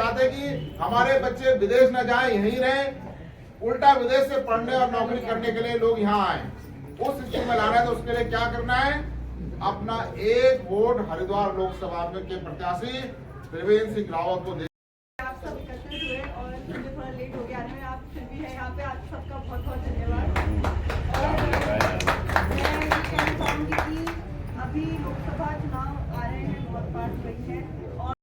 चाहते कि हमारे बच्चे विदेश न जाएं, यहीं रहें, उल्टा विदेश से पढ़ने और नौकरी करने के लिए लोग यहाँ आए। उस स्थिति में लाना है तो उसके लिए क्या करना है, अपना एक वोट हरिद्वार लोकसभा के प्रत्याशी त्रिवेंद्र सिंह रावत को दे। आप सब एकत्रित हुए और मुझे थोड़ा लेट हो गया है, आप फिर भी है यहाँ पे, आप सबका बहुत बहुत धन्यवाद। और मैं ये कहना चाहूँगी कि अभी लोकसभा चुनाव आ रहे हैं, बहुत पास हुई है और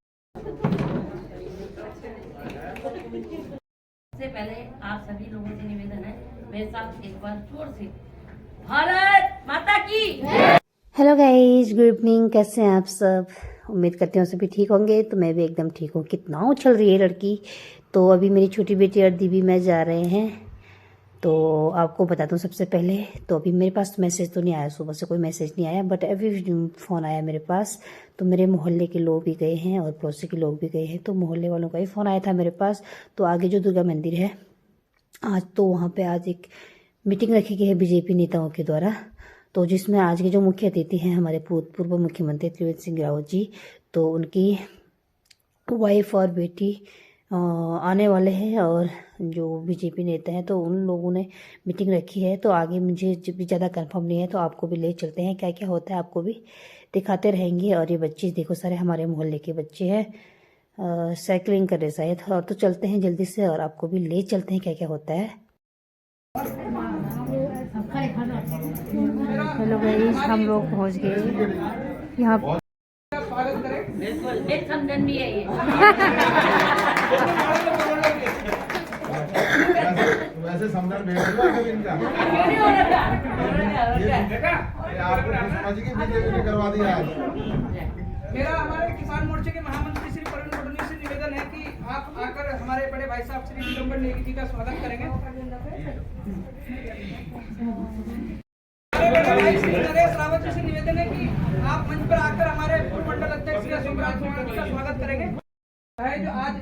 सबसे पहले आप सभी लोगों से निवेदन है, मेरे साथ एक बार जोर से भारत माता की। Hello guys, good evening. कैसे हैं आप सब? उम्मीद करती हूँ सभी ठीक होंगे। तो मैं भी एकदम ठीक हूँ। कितना उछल रही है लड़की। तो अभी मेरी छोटी बेटी और दीदी मैं जा रहे हैं। तो आपको बता दूँ सबसे पहले, तो अभी मेरे पास मैसेज तो नहीं आया, सुबह से कोई मैसेज नहीं आया, बट अभी फ़ोन आया मेरे पास। तो मेरे मोहल्ले के लोग भी गए हैं और पड़ोसी के लोग भी गए हैं। तो मोहल्ले वालों का ही फ़ोन आया था मेरे पास। तो आगे जो दुर्गा मंदिर है, आज तो वहाँ पर आज एक मीटिंग रखी गई है बीजेपी नेताओं के द्वारा। तो जिसमें आज के जो मुख्य अतिथि हैं हमारे पूर्व मुख्यमंत्री त्रिवेंद्र सिंह रावत जी, तो उनकी वाइफ और बेटी आने वाले हैं। और जो बीजेपी नेता हैं तो उन लोगों ने मीटिंग रखी है। तो आगे मुझे जब भी ज़्यादा कंफर्म नहीं है तो आपको भी ले चलते हैं, क्या क्या होता है आपको भी दिखाते रहेंगे। और ये बच्चे देखो, सारे हमारे मोहल्ले के बच्चे हैं, साइकिलिंग कर रहे शायद। और तो चलते हैं जल्दी से और आपको भी ले चलते हैं क्या क्या होता है। हेलो गाइस, हम लोग पहुंच गए यहाँ। एक समझन भी है ये। वैसे समझन भेज इनका आपको समझ के बीजेपी ने करवा दिया है। मेरा हमारे किसान मोर्चे के महामंत्री श्री प्रवीण फडणवीस से निवेदन है कि आप आकर हमारे बड़े भाई साहब श्री दिगंबर नेगी जी का स्वागत करेंगे। नरेश रावत जी से निवेदन है कि आप मंच पर आकर हमारे पूर्व मंडल अध्यक्ष श्री अशोक राज सोलंकी का स्वागत करेंगे। है जो आज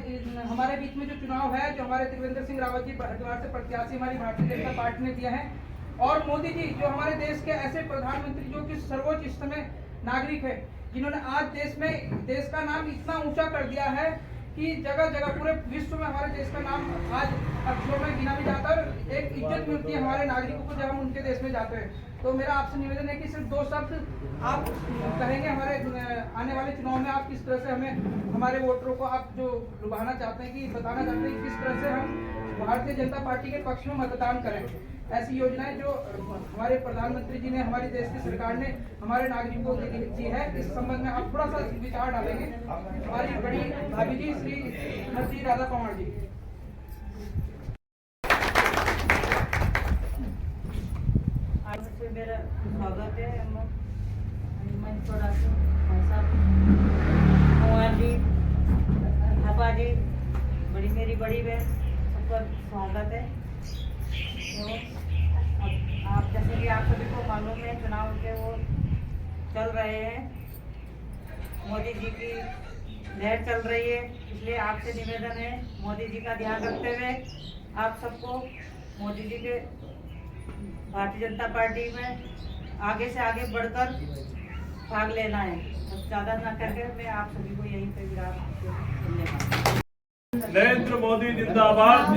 हमारे बीच में जो चुनाव है, जो हमारे त्रिवेंद्र सिंह रावत जी हरिद्वार से प्रत्याशी हमारी भारतीय जनता पार्टी ने दिया है, और मोदी जी जो हमारे देश के ऐसे प्रधानमंत्री जो कि सर्वोच्च इस समय नागरिक है, जिन्होंने आज देश का नाम इतना ऊंचा कर दिया है कि जगह जगह पूरे विश्व में हमारे देश का नाम आज अक्षरों में गिना भी जाता है। एक इज्जत मिलती है हमारे नागरिकों को जब हम उनके देश में जाते हैं। तो मेरा आपसे निवेदन है कि सिर्फ 2 शब्द आप कहेंगे हमारे आने वाले चुनाव में आप किस तरह से हमें हमारे वोटरों को आप जो लुभाना चाहते हैं, कि बताना चाहते हैं कि किस तरह से हम भारतीय जनता पार्टी के पक्ष में मतदान करें। ऐसी योजनाएं जो हमारे प्रधानमंत्री जी ने, हमारी देश की सरकार ने हमारे नागरिकों को दी है, इस संबंध में आप थोड़ा सा विचार डालेंगे। हमारी बड़ी भाभी जी श्री राधा पवार जी। मेरा स्वागत है। मैं थोड़ा सा कुमार जी, भापा जी, मेरी बड़ी बहन, सबका स्वागत है। तो आप जैसे कि आप सभी को मालूम है, चुनाव के वो चल रहे हैं, मोदी जी की लहर चल रही है, इसलिए आपसे निवेदन है मोदी जी का ध्यान रखते हुए आप सबको मोदी जी के भारतीय जनता पार्टी में आगे से आगे बढ़कर भाग लेना है। बस ज़्यादा ना करके मैं आप सभी को यहीं पे धन्यवाद। नरेंद्र मोदी जिंदाबाद,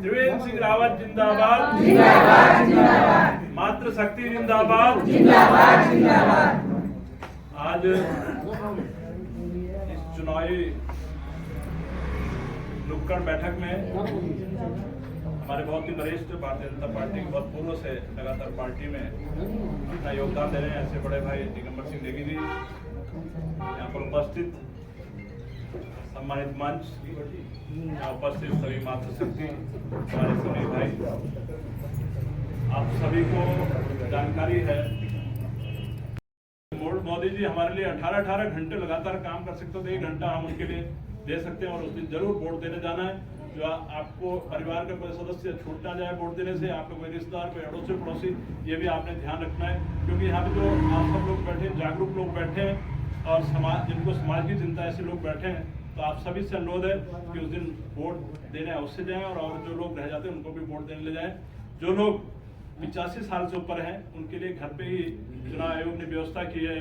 त्रिवेंद्र सिंह रावत जिंदाबाद, मातृ शक्ति जिंदाबाद। आज इस चुनावी नुक्कड़ बैठक में हमारे बहुत ही वरिष्ठ भारतीय जनता पार्टी के बहुत पूर्व से लगातार पार्टी में अपना योगदान दे रहे हैं ऐसे बड़े भाई दिगंबर सिंह नेगी जी, यहाँ पर उपस्थित सम्मानित मंच, यहाँ उपस्थित सभी मातृशक्ति, हमारे सभी भाई, आप सभी को जानकारी है मोदी जी हमारे लिए 18 घंटे लगातार काम कर सकते, तो 1 घंटा हम उनके लिए दे सकते हैं। और उस दिन जरूर वोट देने जाना है। जो आपको परिवार का कोई सदस्य छूट ना जाए वोट देने से, आपका कोई रिश्तेदार, कोई अड़ोसी पड़ोसी, ये भी आपने ध्यान रखना है। क्योंकि यहाँ पे जो आप सब लोग बैठे हैं, जागरूक लोग बैठे हैं और समाज, जिनको समाज की चिंता ऐसे लोग बैठे हैं, तो आप सभी से अनुरोध है कि उस दिन वोट देने अवश्य जाएं और जो लोग रह जाते हैं उनको भी वोट देने ले जाएं। जो लोग 85 साल से ऊपर हैं उनके लिए घर पे ही चुनाव आयोग ने व्यवस्था की है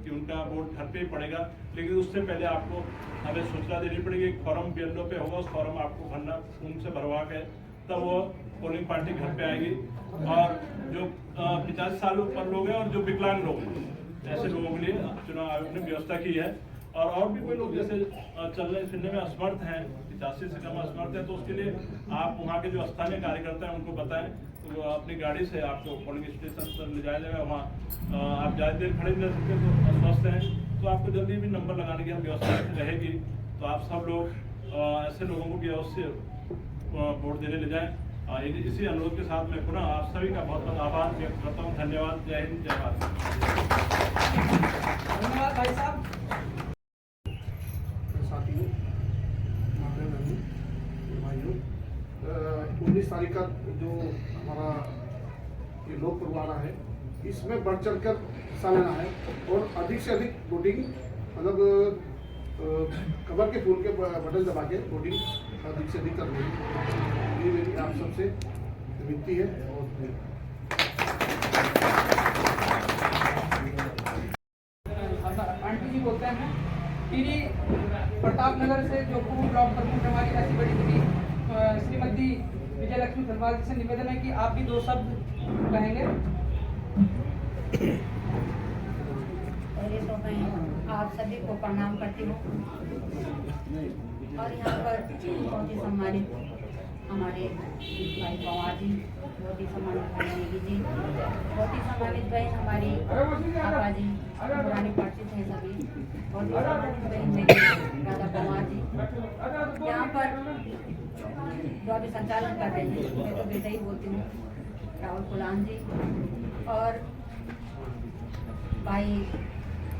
कि उनका वोट घर पे ही पड़ेगा। लेकिन उससे पहले आपको हमें सूचना देनी पड़ेगी। एक फॉर्म BLO पे होगा, उस फॉर्म आपको भरना, फॉर्म से भरवा के तब वो पोलिंग पार्टी घर पे आएगी। और जो 50 साल ऊपर लोग हैं और जो विकलांग लोग हैं, ऐसे लोगों के लिए चुनाव आयोग ने व्यवस्था की है। और भी कोई लोग जैसे चलने फिरने में असमर्थ हैं, 85 से कम असमर्थ है, तो उसके लिए आप वहाँ के जो स्थानीय कार्यकर्ता हैं उनको बताएं, तो अपनी गाड़ी से आपको पोलिंग स्टेशन पर ले जाया जाएगा। वहाँ आप ज़्यादा देर खड़े नहीं रह सकते, तो अस्वस्थ हैं तो आपको जल्दी भी नंबर लगाने की व्यवस्था रहेगी। तो आप सब लोग ऐसे लोगों को भी अवश्य वोट देने ले जाएं। इसी अनुरोध के साथ मैं पुनः आप सभी का बहुत बहुत आभार व्यक्त करता हूँ। धन्यवाद। जय हिंद, जय भारत। धन्यवाद भाई साहब। साथियों, माता बहनों, भाइयों, 19 तारीख का जो हमारा ये लोक पर्व आ रहा है, इसमें बढ़ चढ़ कर हिस्सा लेना है और अधिक से अधिक वोटिंग, मतलब कमर के फूल के बटन दबा के वोटिंग अधिक से अधिक करनी है। ये मेरी आप सबसे विनती है। और आंटी जी बोलते हैं टीरी प्रताप नगर से जो पूर्व ब्लॉक प्रमुख हमारी ऐसी बड़ी दीदी श्रीमती विजय लक्ष्मी खलवाल जी से निवेदन है कि आप भी 2 शब्द कहेंगे। पहले तो मैं आप सभी को प्रणाम करती हूँ और यहाँ पर बहुत ही सम्मानित हमारे भाई पवार जी, बहुत ही सम्मानित भाई नेगी जी, बहुत ही सम्मानित बहन हमारी आपा जी, पुरानी परिचित हैं सभी, बहुत ही सम्मानित बहन मेरी राधा पवार जी, यहाँ पर जो अभी संचालन कर रहे हैं, मैं तो बेटा ही बोलती हूँ, राहुल कुलान जी और भाई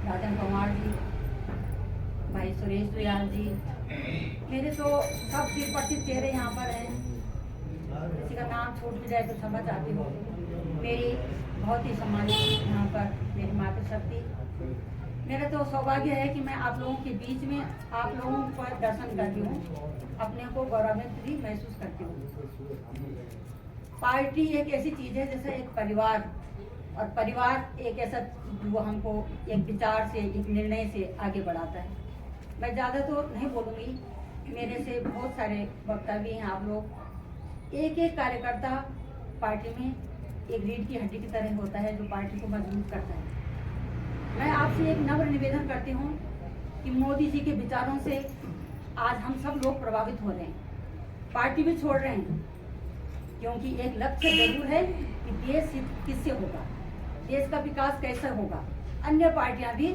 राजन पवार जी, भाई सुरेश दुयाल जी, मेरे तो सब परिचित चेहरे यहाँ पर हैं। किसी का नाम छूट भी जाए तो क्षमा चाहती हूँ। मेरी बहुत ही सम्मानित यहाँ पर मेरी मातृशक्ति, मेरा तो सौभाग्य है कि मैं आप लोगों के बीच में आप लोगों पर दर्शन करती हूँ, अपने को गौरवान्वित भी महसूस करती हूँ। पार्टी एक ऐसी चीज़ है जैसे एक परिवार, और परिवार एक ऐसा जो हमको एक विचार से, एक निर्णय से आगे बढ़ाता है। मैं ज़्यादा तो नहीं बोलूँगी, मेरे से बहुत सारे वक्ता भी हैं आप लोग। एक एक कार्यकर्ता पार्टी में एक रीढ़ की हड्डी की तरह होता है जो पार्टी को मजबूत करता है। मैं आपसे एक नम्र निवेदन करती हूँ कि मोदी जी के विचारों से आज हम सब लोग प्रभावित हो रहे हैं, पार्टी भी छोड़ रहे हैं, क्योंकि एक लक्ष्य जरूर है कि देश किससे होगा, देश का विकास कैसे होगा। अन्य पार्टियां भी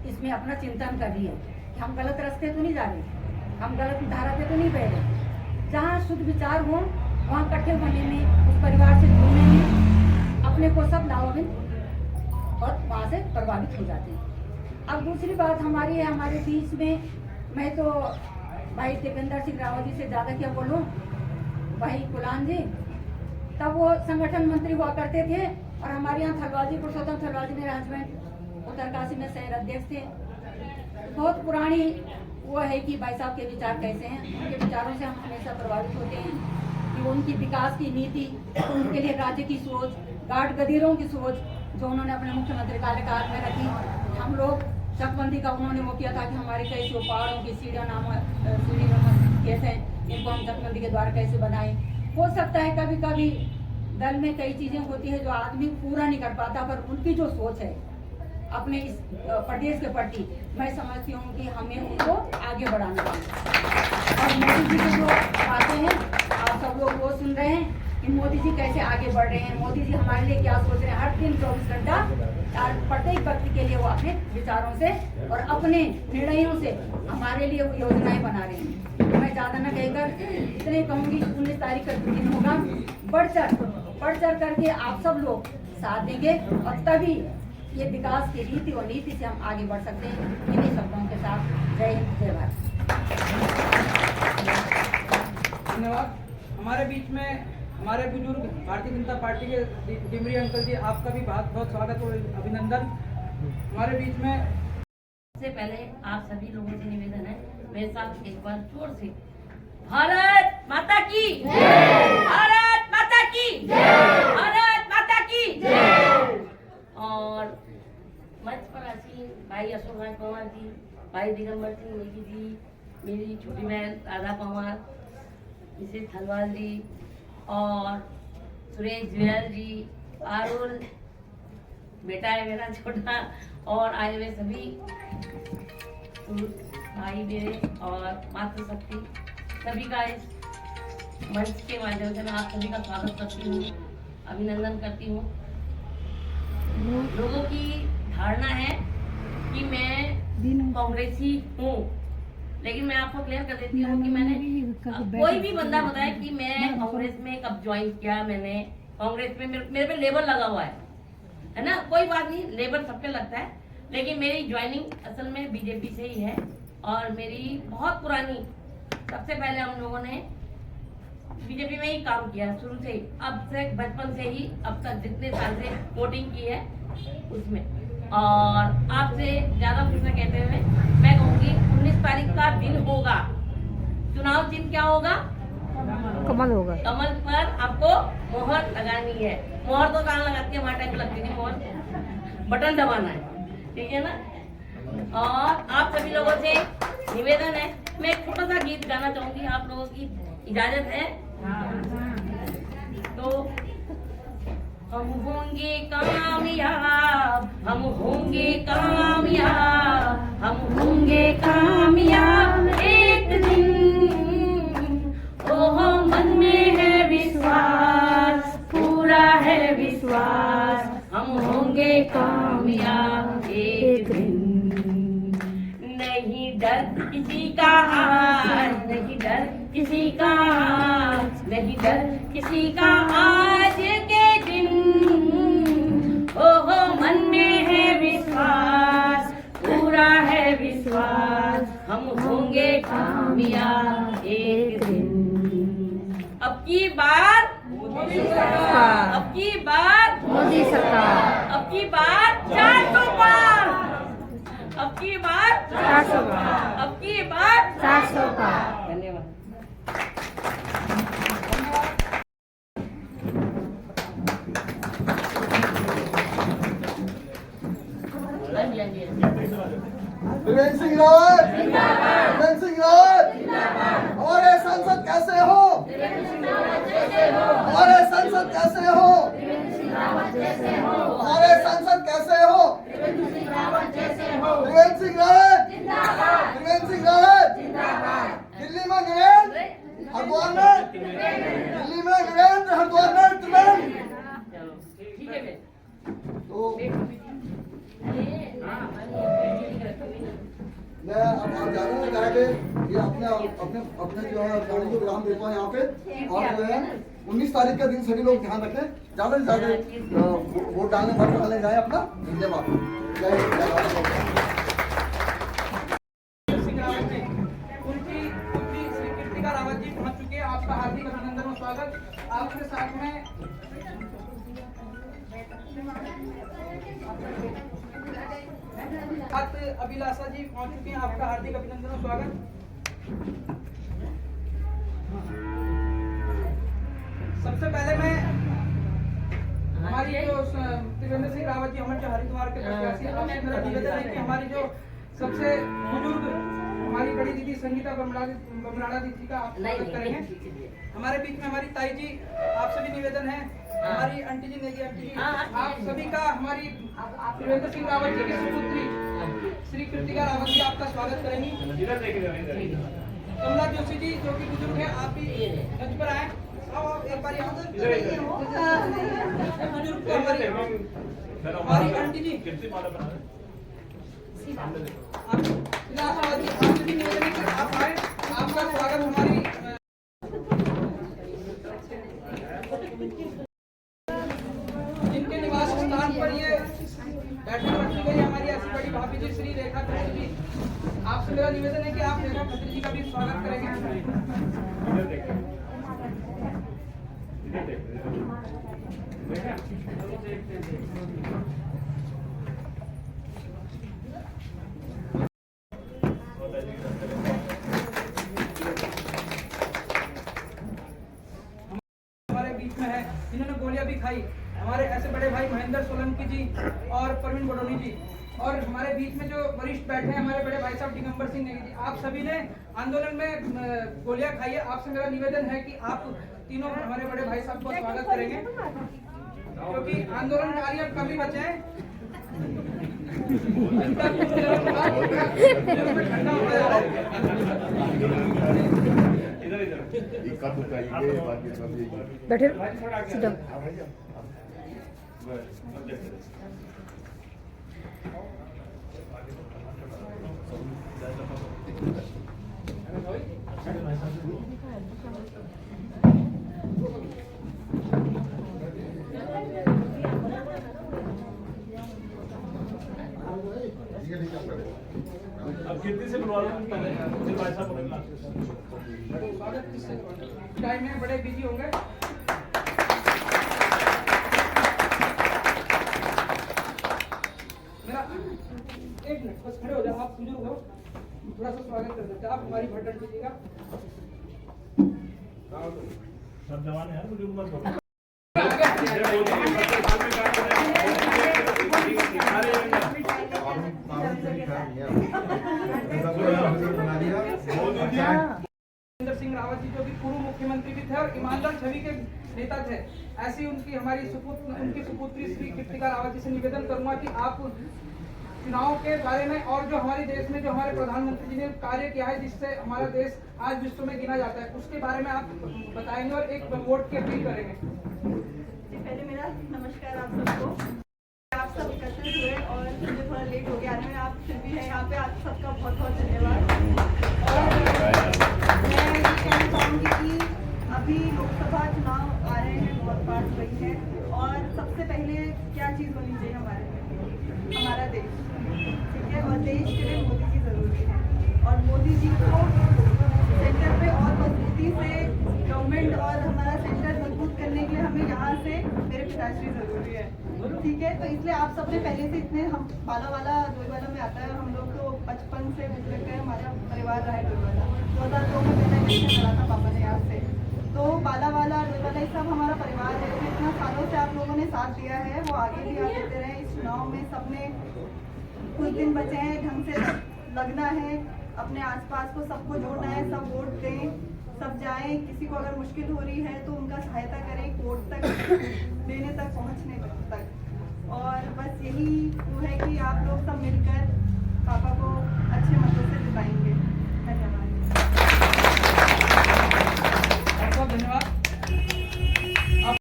इसमें अपना चिंतन कर रही है कि हम गलत रास्ते तो नहीं जा रहे, हम गलत धारा पे तो नहीं बह रहे। जहाँ शुद्ध विचार हो वहाँ इकट्ठे होने में, उस परिवार से जुड़ने में अपने को सब लाभान्वित और वहाँ से प्रभावित हो जाते हैं। अब दूसरी बात हमारी है, हमारे बीच में मैं तो भाई देवेंद्र सिंह रावत जी से ज़्यादा क्या बोलूँ, भाई कुलान जी तब वो संगठन मंत्री हुआ करते थे और हमारे यहाँ थलवाल जी, पुरुषोत्तम थलवाल जी मेरे हस्बैंड उत्तरकाशी में शहर अध्यक्ष थे। बहुत पुरानी वो है कि भाई साहब के विचार कैसे हैं, उनके विचारों से हम हमेशा प्रभावित होते हैं कि उनकी विकास की नीति, उनके लिए राज्य की सोच, गार्ड गदीरों की सोच जो उन्होंने अपने मुख्यमंत्री कार्यकाल में रखी। हम लोग चकबंदी का उन्होंने वो किया था कि हमारे कैसे पहाड़ों की सीढ़ियाँ सीढ़ी कैसे इनको हम चकबंदी के द्वारा कैसे बनाए। हो सकता है कभी कभी दल में कई चीजें होती है जो आदमी पूरा नहीं कर पाता, पर उनकी जो सोच है अपने इस प्रदेश के प्रति, मैं समझती हूँ कि हमें उनको आगे बढ़ाना चाहिए। और मोदी जी की जो बातें हैं आप सब लोग वो सुन रहे हैं कि मोदी जी कैसे आगे बढ़ रहे हैं, मोदी जी हमारे लिए क्या सोच रहे हैं। हर दिन 24 घंटा प्रत्येक व्यक्ति के लिए वो अपने विचारों से और अपने निर्णयों से हमारे लिए वो योजनाएं बना रहे हैं। मैं ज़्यादा न कहकर इतने कहूँगी, 19 तारीख का दिन होगा, बढ़ चढ़ करके आप सब लोग साथ देंगे और तभी ये विकास की रीति और नीति से हम आगे बढ़ सकते हैं। इन्हीं शब्दों के साथ जय हिंद, जय भारत। धन्यवाद। हमारे बीच में हमारे बुजुर्ग भारतीय जनता पार्टी के डिमरी अंकल जी, आपका भी बहुत बहुत स्वागत और अभिनंदन। हमारे बीच में सबसे पहले आप सभी लोगों से निवेदन है, मेरे साथ एक बार जोर से भारत माता की, भारत माता की। अशोक राज पवार जी, भाई दिगंबर सिंह नेगी जी, मेरी छोटी बहन राधा पवार, मिसेस थलवाल जी और सुरेश जुयाल जी, आरुल बेटा है मेरा छोटा, और आए हुए सभी भाई मेरे और मातृशक्ति सभी का इस मंच के माध्यम से मैं आप सभी का स्वागत करती हूँ, अभिनंदन करती हूँ। लोगों की धारणा है कि मैं कांग्रेसी हूँ, लेकिन मैं आपको क्लियर कर देती हूँ कि मैंने कोई भी बंदा बताया कि मैं कांग्रेस में कब ज्वाइन किया, मैंने कांग्रेस में मेरे पे लेबल लगा हुआ है ना, कोई बात नहीं, लेबल सब पे लगता है, लेकिन मेरी ज्वाइनिंग असल में बीजेपी से ही है और मेरी बहुत पुरानी, सबसे पहले हम लोगों ने बीजेपी में ही काम किया शुरू से ही, अब से बचपन से ही अब तक जितने साल से वोटिंग की है उसमें। और आपसे ज्यादा कुछ न कहते हुए मैं कहूँगी 19 तारीख का दिन होगा, चुनाव चिन्ह क्या होगा? कमल होगा। कमल पर आपको मोहर लगानी है। मोहर तो कहाँ लगाती है, हमारे टाइम लगती थी मोहर, बटन दबाना है, ठीक है ना। और आप सभी लोगों से निवेदन है, मैं एक छोटा सा गीत गाना चाहूंगी, आप लोगों की इजाजत है? तो हम होंगे कामयाब, हम होंगे कामयाब, हम होंगे कामयाब एक दिन, ओह मन में है विश्वास, पूरा है विश्वास, हम होंगे कामयाब एक दिन। नहीं डर किसी का आज, नहीं डर किसी का आज, नहीं डर किसी का आज के दिन, ओहो मन में है विश्वास, पूरा है विश्वास, हम होंगे कामयाब एक दिन। अब की बार मोदी सरकार, अब की बार मोदी सरकार, अब की बार 400 पार, अब की बार 400 पार, अब की बार 400 पार। धन्यवाद। त्रिवेंद्र सिंह रावत, त्रिवेंद्र सिंह रावत, हमारे सांसद कैसे हो? हमारे सांसद कैसे हो? हमारे सांसद कैसे हो? त्रिवेंद्र सिंह रावत, त्रिवेंद्र सिंह रावत, दिल्ली में नरेंद्र, हरिद्वार में, दिल्ली में नरेंद्र, हरिद्वार में त्रिवेंद्र। ठीक है। तो मैं अब जानना चाहेंगे कि अपने अपने अपने जो है गाड़ी को विराम देता हूँ यहाँ पे, और जो है 19 तारीख का दिन सभी लोग ध्यान रखें, ज्यादा से ज्यादा वोट डालने वोट डालने जाए अपना। धन्यवाद। जय श्री कृतिका रावत जी पहुंच चुके हैं, आपका हार्दिक अभिनंदन और स्वागत। आपके साथ में अभिलाषा जी पहुंच चुके हैं, आपका हार्दिक अभिनंदन और स्वागत। सबसे पहले मैं हमारी जो त्रिवेंद्र सिंह रावत जी हमारे जो हरिद्वार के प्रत्याशी, आपसे मेरा निवेदन है कि हमारी जो सबसे बुजुर्ग हमारी बड़ी दीदी संगीता बमराड़ा दीदी का आप स्वागत करेंगे। हमारे बीच में हमारी ताई जी, आपसे भी निवेदन है, हमारी आंटी जी नेगी आंटी जी, आप सभी का हमारी त्रिवेंद्र सिंह रावत जी की सुपुत्री श्री कृतिका रावत जी आपका स्वागत करेंगी। कमला जोशी जी जो कि बुजुर्ग है, आप भी मंच पर आए, एक बार हमारी आंटी जी आपसे भी निवेदन है कि आप आए, आपका स्वागत हमारी जिनके निवास स्थान पर ये बैठक रखी गई हमारी ऐसी बड़ी भाभी जी श्री रेखा खत्री जी, आपसे मेरा निवेदन है कि आप रेखा खत्री जी का भी स्वागत करेंगे। हमारे बीच में है, इन्होंने गोलियां भी खाई, हमारे ऐसे बड़े भाई महेंद्र सोलंकी जी और प्रवीण बडोनी जी, और हमारे बीच में जो वरिष्ठ बैठे हैं हमारे बड़े भाई साहब दिगंबर सिंह नेगी जी, आप सभी ने आंदोलन में गोलियां खाई है। आपसे मेरा निवेदन है कि आप तीनों हमारे बड़े भाई साहब का स्वागत करेंगे, क्योंकि आंदोलनकारी अब कभी बचे हैं। ठंडा हो गया बैठे sit down. अब कीर्ति से बुलवा लो पहले, फिर भाई साहब बोलेंगे। टाइम में बड़े बिजी होंगे। मेरा एक मिनट बस खड़े हो जाओ, आप बुजुर्ग हो, थोड़ा सा स्वागत कर देते हैं। आप हमारी भटन कीजिएगा। सब जवान है यार, बुजुर्ग मत बोलो। त्रिवेंद्र सिंह रावत जी जो कि पूर्व मुख्यमंत्री भी थे और ईमानदार छवि के नेता थे, ऐसी उनकी हमारी उनकी सुपुत्री श्री कीर्तिका रावत जी से निवेदन करूंगा कि आप चुनाव के बारे में और जो हमारे देश में जो हमारे प्रधानमंत्री जी ने कार्य किया है जिससे हमारा देश आज विश्व में गिना जाता है, उसके बारे में आप बताएंगे और एक वोट की अपील करेंगे। पहले मेरा नमस्कार आप सबको। आप सब एकत्रित हुए और मुझे थोड़ा लेट हो गया आने में, आप फिर भी है यहाँ पे, आप सबका बहुत बहुत धन्यवाद। और मैं ये कहना चाहूँगी कि अभी लोकसभा चुनाव आ रहे हैं, बहुत पास गई है और सबसे पहले क्या चीज़ होनी चाहिए हमारे लिए, हमारा देश, ठीक है। और देश के लिए मोदी जी ज़रूरी है और मोदी जी को सेंटर पे और मजबूती से गवर्नमेंट और हमारा सेंटर मजबूत करने के लिए हमें यहाँ से मेरे पिताश्री ज़रूरी है, ठीक है। तो इसलिए आप सबने पहले से इतने, हम बालावाला डोईवाला में आता है, हम लोग तो बचपन से गुजर गए, हमारा परिवार रहा है डोईवाला। 2002 में मैंने इलेक्शन लड़ा था पापा ने यहाँ से, तो बालावाला डोईवाला ये सब हमारा परिवार है। तो इतना सालों से आप लोगों ने साथ दिया है, वो आगे भी आप देते रहे। इस चुनाव में सबने कुछ दिन बचे हैं, ढंग से लगना है, अपने आसपास को सबको जोड़ना है, सब वोट दें, सब जाएं। किसी को अगर मुश्किल हो रही है तो उनका सहायता करें, कोर्ट तक लेने तक पहुंचने तक। और बस यही वो है कि आप लोग सब मिलकर पापा को अच्छे मतों से जिताएंगे। धन्यवाद। बहुत धन्यवाद। अब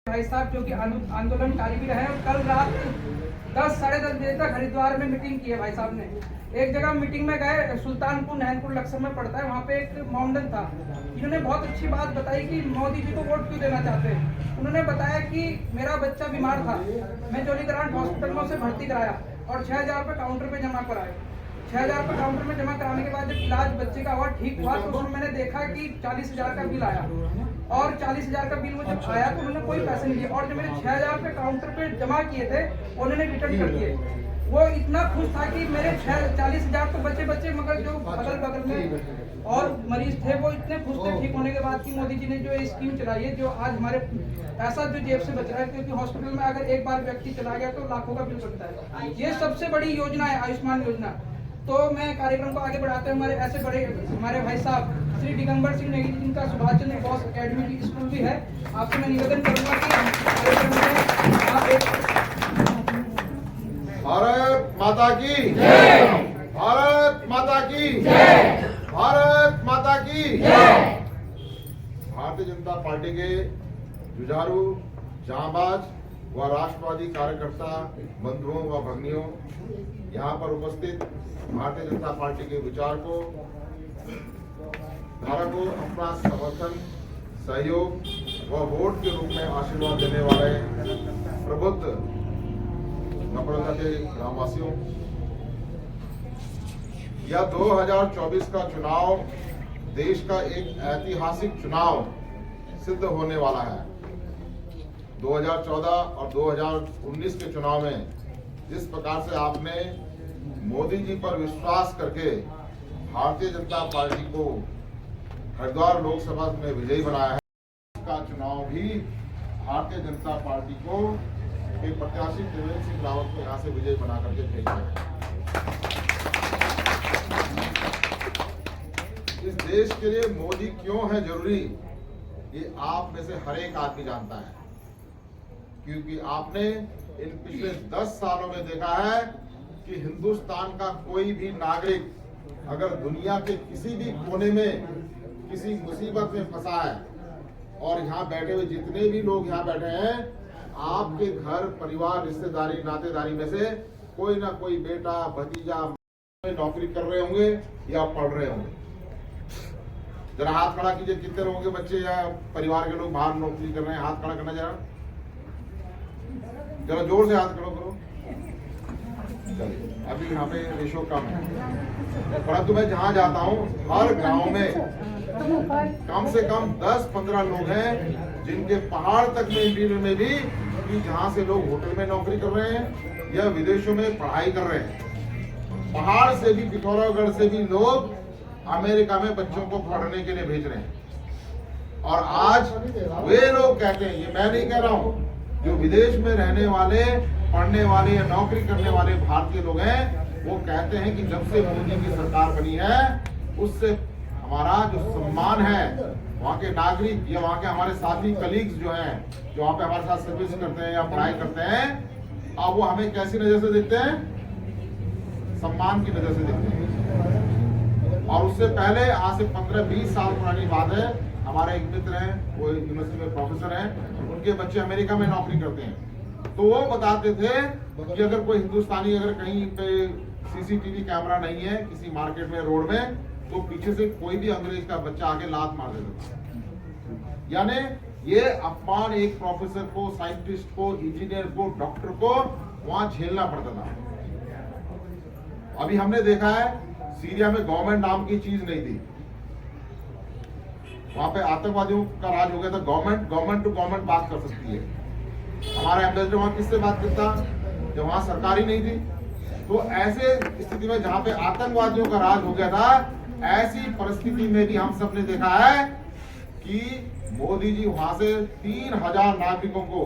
भाई साहब जो कि आंदोलनकारी भी रहे, कल रात 10 साढ़े 10 बजे तक हरिद्वार में मीटिंग की है भाई साहब ने। एक जगह मीटिंग में गए, सुल्तानपुर नैनपुर लक्सर में पड़ता है, वहाँ पे एक माउंटेन था, जिन्होंने बहुत अच्छी बात बताई कि मोदी जी को वोट क्यों देना चाहते हैं। उन्होंने बताया कि मेरा बच्चा बीमार था, मैं जोलीग्रांट हॉस्पिटल में उसे भर्ती कराया और 6,000 रुपये काउंटर पे जमा कराए। 6,000 रुपये काउंटर में जमा कराने के बाद जब इलाज बच्चे का हुआ, ठीक हुआ, तो उसमें मैंने देखा कि 40,000 का बिल आया और 40,000 का बिल वो जब आया तो उन्होंने कोई पैसे नहीं दिए और जो मेरे 6,000 रुपये काउंटर पे जमा किए थे उन्होंने रिटर्न कर दिए। वो इतना खुश था कि मेरे 40,000 तो बचे मगर जो बगल में और मरीज थे वो इतने खुश थे ठीक होने के बाद कि मोदी जी ने जो ये स्कीम चलाई है, जो आज हमारे पैसा जो जेब से बच रहा है, क्योंकि हॉस्पिटल में अगर एक बार व्यक्ति चला गया तो लाखों का बिल बनता है। ये सबसे बड़ी योजना है आयुष्मान योजना। तो मैं कार्यक्रम को आगे बढ़ाते हुए हमारे ऐसे बड़े हमारे भाई साहब श्री दिगंबर सिंह नेगी, जिनका सुभाष चंद्र बोस एकेडमी की स्कूल भी है, आपसे मैं निवेदन करूंगा कि कार्यक्रम में आप एक भारत माता की जय, भारत माता की जय, भारत माता की जय। भारतीय जनता पार्टी के जुझारू, जांबाज व राष्ट्रवादी कार्यकर्ता बंधुओं व भगिनियों, यहाँ पर उपस्थित भारतीय जनता पार्टी के विचारकों, धारकों, अपना समर्थन, सहयोग व वोट के रूप में आशीर्वाद देने वाले प्रबुद्ध नपरंगा के ग्रामवासियों, यह 2024 का चुनाव देश का एक ऐतिहासिक चुनाव सिद्ध होने वाला है। 2014 और 2019 के चुनाव में जिस प्रकार से आपने मोदी जी पर विश्वास करके भारतीय जनता पार्टी को हरिद्वार लोकसभा में विजयी बनाया है, इसका चुनाव भी भारतीय जनता पार्टी को कि प्रत्याशी त्रिवेंद्र सिंह रावत को यहाँ से विजय बना करके भेजा है। इस देश के लिए मोदी क्यों है जरूरी, ये आप में से हर एक आदमी जानता है, क्योंकि आपने इन पिछले 10 सालों में देखा है कि हिंदुस्तान का कोई भी नागरिक अगर दुनिया के किसी भी कोने में किसी मुसीबत में फंसा है, और यहाँ बैठे हुए जितने भी लोग यहाँ बैठे हैं, आपके घर परिवार रिश्तेदारी नातेदारी में से कोई ना कोई बेटा भतीजा नौकरी कर रहे होंगे या पढ़ रहे होंगे। जरा हाथ खड़ा कीजिए, कितने लोगों के बच्चे या परिवार के लोग बाहर नौकरी कर रहे हैं, हाथ खड़ा करना जरा, जरा जोर से हाथ खड़ा करो। चलिए, अभी यहाँ पे रेशो कम है, परंतु मैं जहाँ जाता हूँ हर गांव में कम से कम 10-15 लोग हैं जिनके पहाड़ तक में इंटीरियर में भी, कि जहाँ से लोग होटल में नौकरी कर रहे हैं या विदेशों में पढ़ाई कर रहे हैं। पहाड़ से भी, पिथौरागढ़ से भी लोग अमेरिका में बच्चों को पढ़ने के लिए भेज रहे हैं। और आज वे लोग कहते हैं, ये मैं नहीं कह रहा हूँ, जो विदेश में रहने वाले, पढ़ने वाले या नौकरी करने वाले भारतीय लोग हैं, वो कहते हैं कि जब से मोदी की सरकार बनी है, उससे हमारा जो सम्मान है, वहाँ के नागरिक या वहाँ के हमारे साथी कलीग्स जो हैं, जो वहाँ पे हमारे साथ सर्विस करते हैं या पढ़ाई करते हैं, अब वो हमें कैसी नजर से देखते हैं? सम्मान की नजर से देखते हैं। और उससे पहले, आज से 15-20 साल पुरानी बात है, हमारे एक मित्र हैं, वो यूनिवर्सिटी में प्रोफेसर हैं, उनके बच्चे अमेरिका में नौकरी करते हैं, तो वो बताते थे कि अगर कोई हिंदुस्तानी, अगर कहीं पे सीसीटीवी कैमरा नहीं है किसी मार्केट में, रोड में, तो पीछे से कोई भी अंग्रेज का बच्चा आके लात मार देता। यानी ये अपमान एक प्रोफेसर को, साइंटिस्ट को, इंजीनियर को, डॉक्टर को वहां झेलना पड़ता था। अभी हमने देखा है सीरिया में गवर्नमेंट नाम की चीज नहीं थी, वहां पे आतंकवादियों का राज हो गया था। गवर्नमेंट टू गवर्नमेंट बात कर सकती है। हमारा एम्बेसडर वहां किससे बात करता जब वहां सरकार ही नहीं थी। तो ऐसे स्थिति में जहां पे आतंकवादियों का राज हो गया था, ऐसी परिस्थिति में भी हम सब ने देखा है कि मोदी जी वहां से 3000 नागरिकों को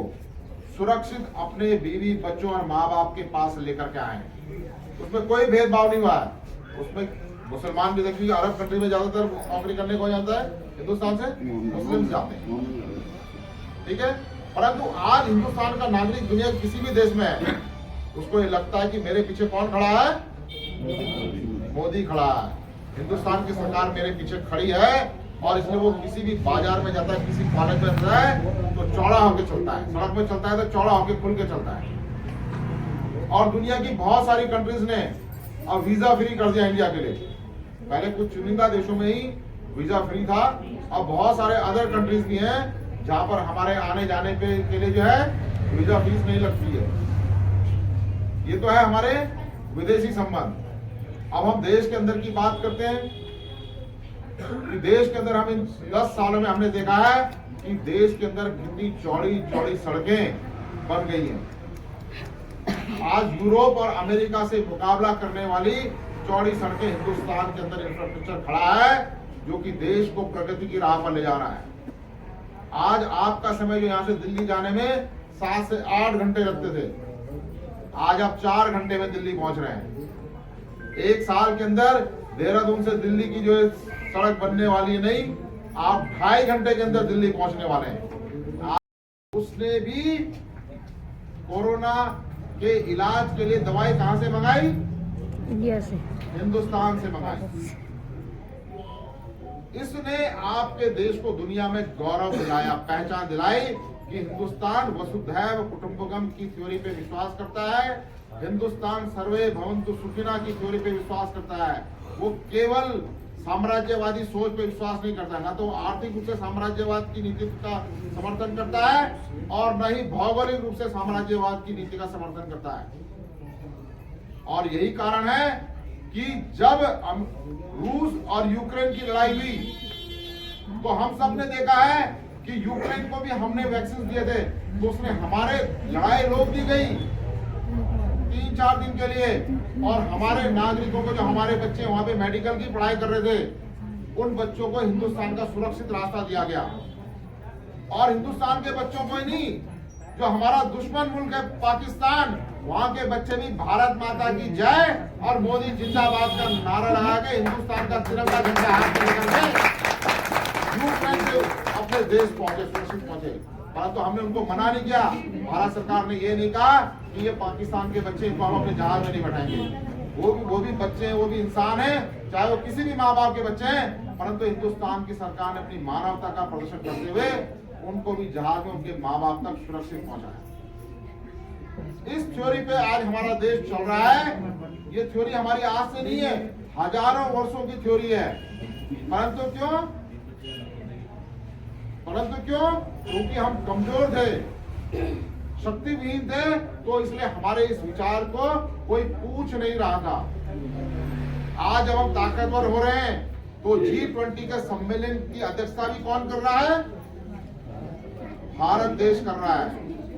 सुरक्षित अपने बीवी बच्चों और माँ बाप के पास लेकर के आए। उसमें कोई भेदभाव नहीं हुआ है। उसमें मुसलमान भी देखिए, अरब कंट्री में ज्यादातर नौकरी करने को जाता है, हिंदुस्तान से मुस्लिम जाते हैं, ठीक है। परंतु आज हिंदुस्तान का नागरिक दुनिया के किसी भी देश में है, उसको ये लगता है कि मेरे पीछे कौन खड़ा है? मोदी खड़ा है, हिंदुस्तान की सरकार मेरे पीछे खड़ी है। और इसलिए वो किसी भी बाजार में जाता है, किसी कॉलेज में जाता है, तो चौड़ा होकर चलता है, सड़क में चलता है तो चौड़ा होकर खुल के चलता है। और दुनिया की बहुत सारी कंट्रीज ने अब वीजा फ्री कर दिया इंडिया के लिए। पहले कुछ चुनिंदा देशों में ही वीजा फ्री था, अब बहुत सारे अदर कंट्रीज भी हैं जहां पर हमारे आने जाने के लिए जो है वीजा फीस नहीं लगती है। ये तो है हमारे विदेशी संबंध। अब हम देश के अंदर की बात करते हैं कि देश के अंदर हम इन 10 सालों में हमने देखा है कि देश के अंदर कितनी चौड़ी चौड़ी सड़कें बन गई हैं। आज यूरोप और अमेरिका से मुकाबला करने वाली चौड़ी सड़कें हिंदुस्तान के अंदर इंफ्रास्ट्रक्चर खड़ा है, जो कि देश को प्रगति की राह पर ले जा रहा है। आज आपका समय जो यहाँ से दिल्ली जाने में 7 से 8 घंटे लगते थे, आज आप 4 घंटे में दिल्ली पहुंच रहे हैं। एक साल के अंदर देहरादून से दिल्ली की जो सड़क बनने वाली है, नहीं, आप 2.5 घंटे के अंदर दिल्ली पहुंचने वाले हैं। उसने भी कोरोना के इलाज के लिए दवाई कहां से मंगाई? इंडिया से, हिंदुस्तान से मंगाई। इसने आपके देश को दुनिया में गौरव दिलाया, पहचान दिलाई कि हिंदुस्तान वसुधैव कुटुंबकम की थ्योरी पे विश्वास करता है, हिंदुस्तान सर्वे भवन्तु सुखिनः की थ्योरी पे विश्वास करता है। वो केवल साम्राज्यवादी सोच पे विश्वास नहीं करता, ना तो आर्थिक रूप से साम्राज्यवाद की नीति का समर्थन करता है और न ही भौगोलिक रूप से साम्राज्यवाद की नीति का समर्थन करता है। और यही कारण है कि जब रूस और यूक्रेन की लड़ाई हुई, तो हम सब ने देखा है कि यूक्रेन को भी हमने वैक्सीन दिए थे, तो उसने हमारे लड़ाई रोक दी गई 3-4 दिन के लिए। और हमारे नागरिकों को, जो हमारे बच्चे वहां पे मेडिकल की पढ़ाई कर रहे थे, उन बच्चों को हिंदुस्तान का सुरक्षित रास्ता दिया गया। और हिंदुस्तान के बच्चों को ही नहीं, जो हमारा दुश्मन मुल्क है पाकिस्तान, वहां के बच्चे भी भारत माता की जय और मोदी जिंदाबाद का नारा लगा के हिंदुस्तान का तिरंगा झंडा हाथ में लेकर के यूक्रेन से अपने देश पहुंचे, सुरक्षित पहुंचे। परंतु हमने उनको मना नहीं किया। भारत सरकार ने ये नहीं कहा कि ये पाकिस्तान के बच्चे, इनको हम अपने जहाज में नहीं बैठाएंगे। वो भी बच्चे हैं, वो भी इंसान हैं, चाहे वो किसी भी माँ बाप के बच्चे हैं। परंतु हिंदुस्तान की सरकार ने अपनी मानवता का प्रदर्शन करते हुए उनको भी जहाज में उनके माँ बाप तक सुरक्षित पहुंचाया। इस थ्योरी पे आज हमारा देश चल रहा है। ये थ्योरी हमारी आज से नहीं है, हजारों वर्षों की थ्योरी है। परंतु क्यों? क्योंकि हम कमजोर थे, शक्तिहीन थे, तो इसलिए हमारे इस विचार को कोई पूछ नहीं रहा था। आज जब हम ताकतवर हो रहे हैं तो G20 के सम्मेलन की अध्यक्षता भी कौन कर रहा है? भारत देश कर रहा है।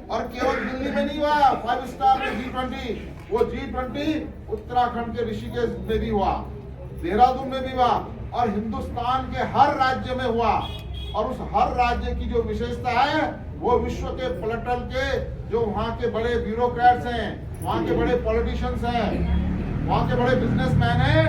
और केवल दिल्ली में नहीं हुआ 5 स्टार में G20, वो G20 उत्तराखंड के ऋषिकेश में भी हुआ, देहरादून में भी हुआ और हिंदुस्तान के हर राज्य में हुआ। और उस हर राज्य की जो विशेषता है वो विश्व के पलटल के जो वहाँ के बड़े ब्यूरोक्रेट्स हैं, वहाँ के बड़े पॉलिटिशियंस हैं, वहाँ के बड़े बिजनेसमैन हैं,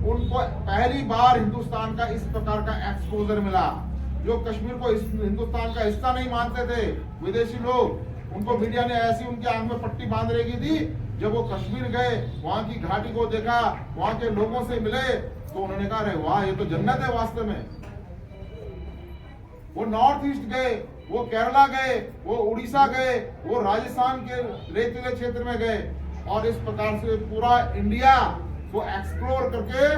उनको पहली बार हिंदुस्तान का इस प्रकार का एक्सपोजर मिला। जो कश्मीर को हिंदुस्तान का हिस्सा नहीं मानते थे विदेशी लोग, उनको मीडिया ने ऐसी उनकी आंख में पट्टी बांध रखी थी। जब वो कश्मीर गए, वहाँ की घाटी को देखा, वहाँ के लोगों से मिले, तो उन्होंने कहा अरे वाह, ये तो जन्नत है वास्तव में। वो नॉर्थ ईस्ट गए, वो केरला गए, वो उड़ीसा गए, वो राजस्थान के रेतीले क्षेत्र में गए और इस प्रकार से पूरा इंडिया को एक्सप्लोर करके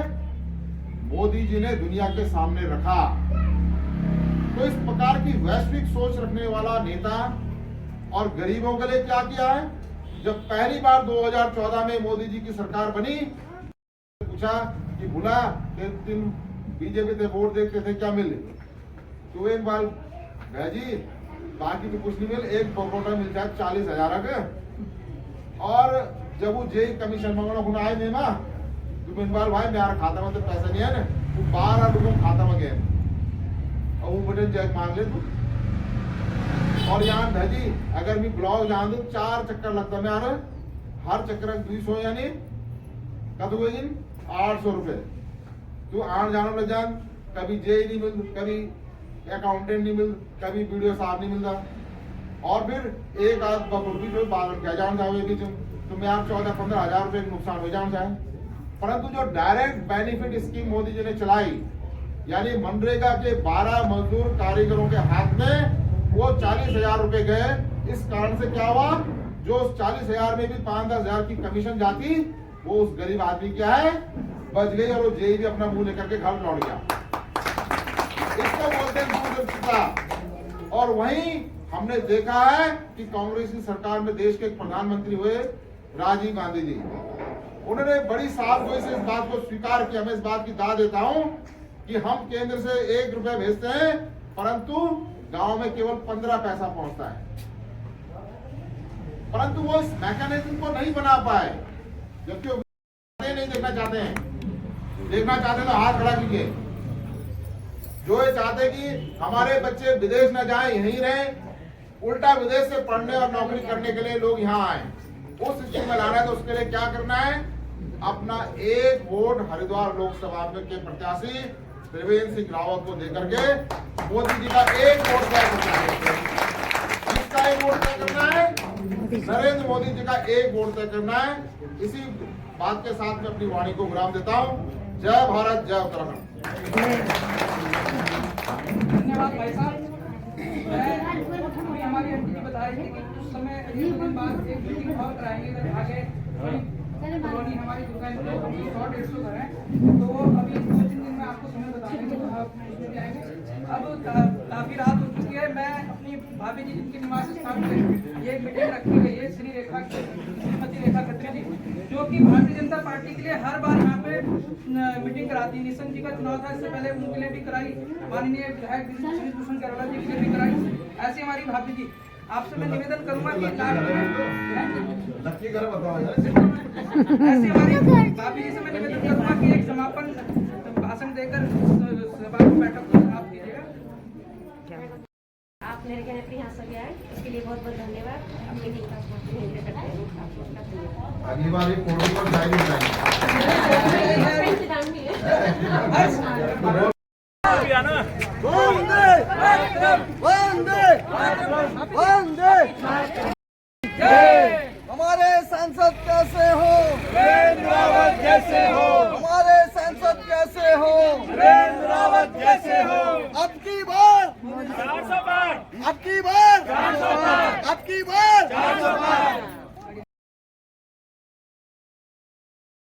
मोदी जी ने दुनिया के सामने रखा। तो इस प्रकार की वैश्विक सोच रखने वाला नेता और गरीबों के लिए क्या किया है? जब पहली बार 2014 में मोदी जी की सरकार बनी, पूछा कि बुला कि तुम बीजेपी से वोट देखते थे, क्या मिले? तो एक बार जी बाकी तो कुछ नहीं मिल, एक बकोटा मिल जाए 40,000 का। और जब वो जेई कमीशन मंगना आए थे ना, तो इनबाल भाई मेरा खाता में तो पैसा नहीं है ना, वो 12 लोगों खाता में गए और वो बटन जैक मांग ले तू। और यहाँ भाजी अगर मैं ब्लॉग जान दू 4 चक्कर लगता मैं यार, हर चक्कर 200 यानी कद हुए 800 रुपए। तू आन जानो लग जान, कभी जेई नहीं मिल, कभी अकाउंटेंट नहीं मिल, कभी वीडियो साहब नहीं मिलता। और फिर एक आध बकुर भी जो बाल क्या जान जाओगे कि तुम्हें यार 14-15 हजार रुपए नुकसान हो जाना चाहे। परंतु जो direct benefit scheme Modi ji ने चलाई, यानी मनरेगा के 12 मजदूर कारीगरों के हाथ में वो 40,000 रुपए गए। इस कारण से क्या हुआ, जो उस 40,000 में भी 5-10 हजार की कमीशन जाती, वो उस गरीब आदमी क्या है बच गई और वो जेई भी अपना मुंह लेकर के घर लौट गया। इसको बोलते हैं दूरदर्शिता। और वहीं हमने देखा है कि कांग्रेस की सरकार में देश के एक प्रधानमंत्री हुए राजीव गांधी जी, उन्होंने बड़ी साफगोई से इस बात को स्वीकार किया। मैं इस बात की दाद देता हूं कि हम केंद्र से 1 रुपया भेजते हैं, परंतु गांव में केवल 15 पैसा पहुंचता है। परंतु वो इस मैकेनिज्म को नहीं बना पाए, जबकि वो नहीं देखना चाहते हैं। देखना चाहते तो हाथ खड़ा कीजिए। जो ये चाहते कि हमारे बच्चे विदेश न जाएं, यहीं रहें, उल्टा विदेश से पढ़ने और नौकरी करने के लिए लोग यहाँ आए, उस स्थिति में लाना है। तो उसके लिए क्या करना है? अपना 1 वोट हरिद्वार लोकसभा के प्रत्याशी त्रिवेंद्र सिंह रावत को देकर के मोदी जी का 1 वोट तय करना है। किसका 1 वोट तय करना है? नरेंद्र मोदी जी का 1 वोट तय करना है। इसी बात के साथ में अपनी वाणी को विराम देता हूँ। जय भारत, जय उत्तराखंड। धन्यवाद भाई साहब। हमारी एंटी बता रही थी कि कुछ समय एक दिन बाद एक मीटिंग और कराएंगे इधर आगे कॉलोनी हमारी दुकान पे 100-150 घर है, तो अभी 2-3 दिन में आपको समय बता देंगे, तो आप उसमें जाएंगे। अब काफी रात हो चुकी है। मैं अपनी भाभी जी जिनके निवास स्थान पे ये मीटिंग रखी गई है, श्रीमती रेखा खत्री जी, जो कि भारतीय जनता पार्टी के लिए हर बार यहाँ पे मीटिंग कराती है। निशंक जी का चुनाव था, इससे पहले उनके लिए भी कराई, माननीय विधायक श्री भूषण करोड़ा जी के लिए भी कराई। ऐसे हमारी भाभी जी, आपसे मैं निवेदन करूंगा कि ऐसे हमारी भाभी जी से मैं निवेदन करूंगा कि एक समापन भाषण देकर सभा को बैठक को समाप्त कीजिएगा। आप मेरे कहने पर यहाँ सब आए, इसके लिए बहुत बहुत धन्यवाद। अगली बार ये फोटो पर जाएगी हमारे सांसद कैसे हो? वीरेंद्र रावत जैसे हो। हमारे सांसद कैसे हो? वीरेंद्र रावत जैसे हो। अब की बार 400 पार। अब की बार 400 पार। अब की बार 400 पार।